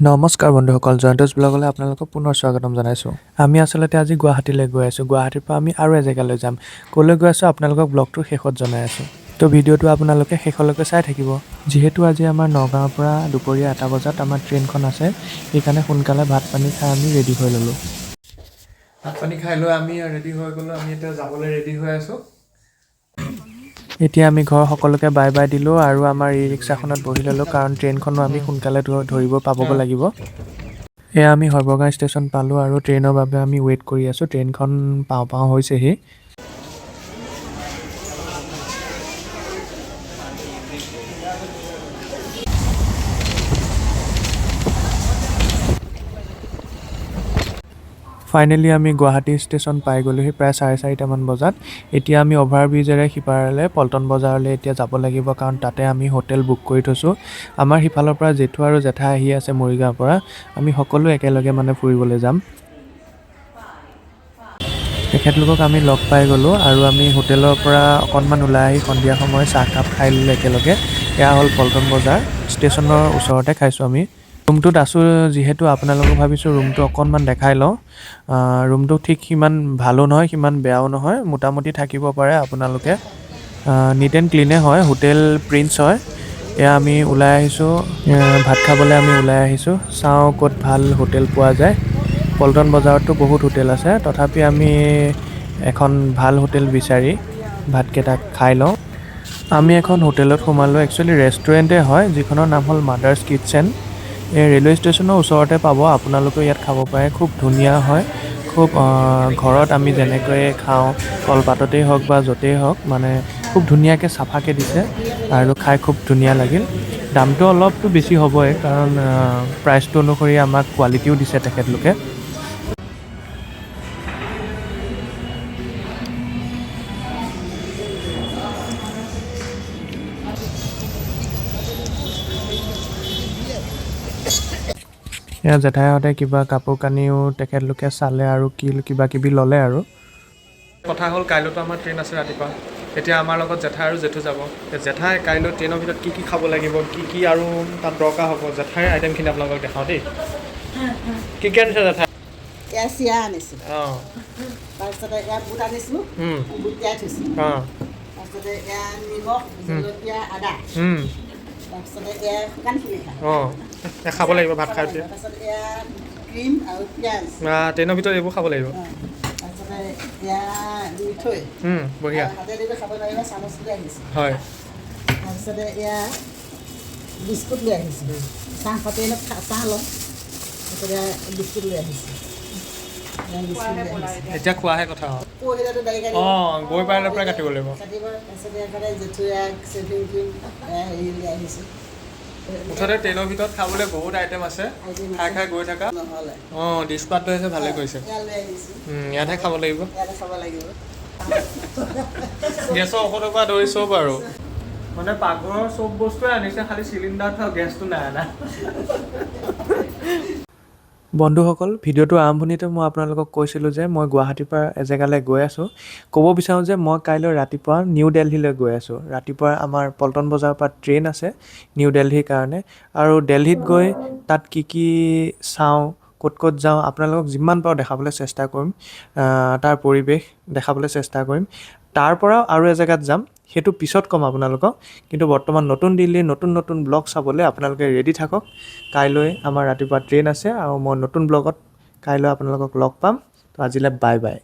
নমস্কাৰ বন্ধুসকল, জয়ন্তোষ ব্লগলৈ আপোনালোকক পুনৰ স্বাগতম জনাইছোঁ। আমি আচলতে আজি গুৱাহাটীলৈ গৈ আছোঁ। গুৱাহাটীৰ পৰা আমি আৰু এজেগালৈ যাম। ক'লৈ গৈ আছোঁ আপোনালোকক ব্লগটোৰ শেষত জনাই আছোঁ। তো ভিডিঅ'টো আপোনালোকে শেষলৈকে চাই থাকিব। যিহেতু আজি আমাৰ নগাঁৱৰ পৰা দুপৰীয়া এটা বজাত আমাৰ ট্ৰেইনখন আছে, সেইকাৰণে সোনকালে ভাত পানী খাই আমি ৰেডি হৈ ল'লোঁ। ভাত পানী খাই লৈ আমি ৰেডি হৈ গ'লোঁ। আমি এতিয়া যাবলৈ ৰেডি হৈ আছোঁ। এতিয়া আমি ঘৰৰ সকলোকে বাই বাই দিলোঁ আৰু আমাৰ ই ৰিক্সাখনত বহি ল'লোঁ, কাৰণ ট্ৰেইনখনো আমি সোনকালে ধৰিব পাবগৈ লাগিব। এয়া আমি সৰ্বগাঁও ষ্টেচন পালোঁ আৰু ট্ৰেইনৰ বাবে আমি ৱেইট কৰি আছোঁ। ট্ৰেইনখন পাওঁ হৈছেহি। ফাইনেলি আমি গুৱাহাটী ষ্টেচন পাই গ'লোহি প্ৰায় 4:30মান বজাত। এতিয়া আমি অভাৰব্ৰিজেৰে সিপাৰলৈ পল্টন বজাৰলৈ এতিয়া যাব লাগিব, কাৰণ তাতে আমি হোটেল বুক কৰি থৈছোঁ। আমাৰ সিফালৰ পৰা জেঠু আৰু জেঠাই আহি আছে মৰিগাঁৱৰ পৰা। আমি সকলো একেলগে ফুৰিবলৈ যাম। তেখেতলোকক আমি লগ পাই গ'লোঁ আৰু আমি হোটেলৰ পৰা অকণমান ওলাই আহি সন্ধিয়া সময় চাহকাপ খাই ল'লোঁ একেলগে। এয়া হ'ল পল্টন বজাৰ, ষ্টেচনৰ ওচৰতে খাইছোঁ আমি। ৰুমটোত আছোঁ যিহেতু আপোনালোকক ভাবিছোঁ ৰুমটো অকণমান দেখাই লওঁ। ৰুমটো ঠিক সিমান ভালো নহয়, সিমান বেয়াও নহয়, মোটামুটি থাকিব পাৰে আপোনালোকে। নিট এণ্ড ক্লিনে হয়, হোটেল প্ৰিন্স হয়। এয়া আমি ওলাই আহিছোঁ, ভাত খাবলৈ আমি ওলাই আহিছোঁ। চাওঁ ক'ত ভাল হোটেল পোৱা যায়। পল্টন বজাৰতো বহুত হোটেল আছে, তথাপি আমি এখন ভাল হোটেল বিচাৰি ভাতকেইটা খাই লওঁ। আমি এখন হোটেলত সোমালোঁ, একচুৱেলি ৰেষ্টুৰেণ্টেই হয়, যিখনৰ নাম হ'ল মাদাৰ্ছ কিটচেন। এই ৰেলৱে ষ্টেচনৰ ওচৰতে পাব, আপোনালোকেও ইয়াত খাব পাৰে। খুব ধুনীয়া হয়, খুব ঘৰত আমি যেনেকৈ খাওঁ কলপাততেই হওক বা য'তেই হওক, খুব ধুনীয়াকৈ চাফাকৈ দিছে আৰু খাই খুব ধুনীয়া লাগিল। দামটো অলপতো বেছি হ'বই, কাৰণ প্ৰাইচটো অনুসৰি আমাক কোৱালিটিও দিছে তেখেতলোকে। এয়া জেঠাইহঁতে কিবা কাপোৰ কানিও তেখেতলোকে চালে আৰু কিবা কিবি ল'লে আৰু। কথা হ'ল কাইলৈতো আমাৰ ট্ৰেইন আছে ৰাতিপুৱা। এতিয়া আমাৰ লগত জেঠাই আৰু জেঠু যাব। জেঠাই কাইলৈ ট্ৰেইনৰ ভিতৰত কি খাব লাগিব, কি আৰু তাত দৰকাৰ হ'ব, জেঠাই আইটেমখিনি আপোনালোকক দেখাওঁ দেই। কি আনিছে জেঠাই? এয়া চিৰা আনিছোঁ। অঁ, তাৰপিছতে এয়া বুট আনিছোঁ, বুট তিয়াই থৈছোঁ। অঁ, তাৰপিছতে এয়া নিমখ, জলকীয়া, আদা। তাৰপিছতে এয়া শুকান খৰিচা। অঁ, খাব লাগিব ভাত খাই উঠি। তাৰপিছত এয়া ক্ৰীম আৰু পিঁয়াজ। ট্ৰেইনৰ ভিতৰত এইবোৰ খাব লাগিব। তাৰপিছতে এয়া মিঠৈ। বঢ়িয়া। হাতেদি খাব নোৱাৰিলে চামুচ লৈ আহিছোঁ। হয়। তাৰপিছতে এয়া বিস্কুট লৈ আহিছোঁ। চাহ ট্ৰেইনত চাহ লওঁ, তাৰপিছতে এয়া বিস্কুট লৈ আহিছোঁ। এতিয়া খোৱাহে কথা। পৰহিলেতো দাড়ি কাটিব। অঁ, গৈ পাই লৈ পেলাই কাটিব লাগিব। কাটিব। তাৰপিছতে এফালে জেঠুৱে চেভিং ক্ৰীম হেৰি লৈ আহিছোঁ। মুঠতে ট্ৰেইনৰ ভিতৰত খাবলৈ বহুত আইটেম আছে, খাই গৈ থাকা। নহ'লে অঁ, ডিছপাত লৈ আছে, ভালে কৰিছে। ইয়াতহে খাব লাগিব। গেছৰ ঔষধৰ পৰা ধৰি চব আৰু। পাকঘৰৰ চব বস্তুৱে আনিছে, খালি চিলিণ্ডাৰত গেছটো নাই অনা। বন্ধুসকল, ভিডিঅ'টোৰ আৰম্ভণিতে মই আপোনালোকক কৈছিলোঁ যে মই গুৱাহাটীৰ পৰা এজেগালৈ গৈ আছোঁ। ক'ব বিচাৰোঁ যে মই কাইলৈ ৰাতিপুৱা নিউ দিল্লীলৈ গৈ আছোঁ। ৰাতিপুৱা আমাৰ পল্টন বজাৰৰ পৰা ট্ৰেইন আছে নিউ দিল্লীৰ কাৰণে, আৰু দিল্লীত গৈ তাত কি চাওঁ, ক'ত যাওঁ, আপোনালোকক যিমান পাৰোঁ দেখাবলৈ চেষ্টা কৰিম। তাৰ পৰিৱেশ দেখাবলৈ চেষ্টা কৰিম। তাৰ পৰাও আৰু এজেগাত যাম, সেইটো পিছত ক'ম আপোনালোকক। কিন্তু বৰ্তমান নতুন দিল্লীৰ নতুন ব্লগ চাবলৈ আপোনালোকে ৰেডি থাকক। কাইলৈ আমাৰ ৰাতিপুৱা ট্ৰেইন আছে আৰু মই নতুন ব্লগত কাইলৈ আপোনালোকক লগ পাম। তো আজিলৈ বাই বাই।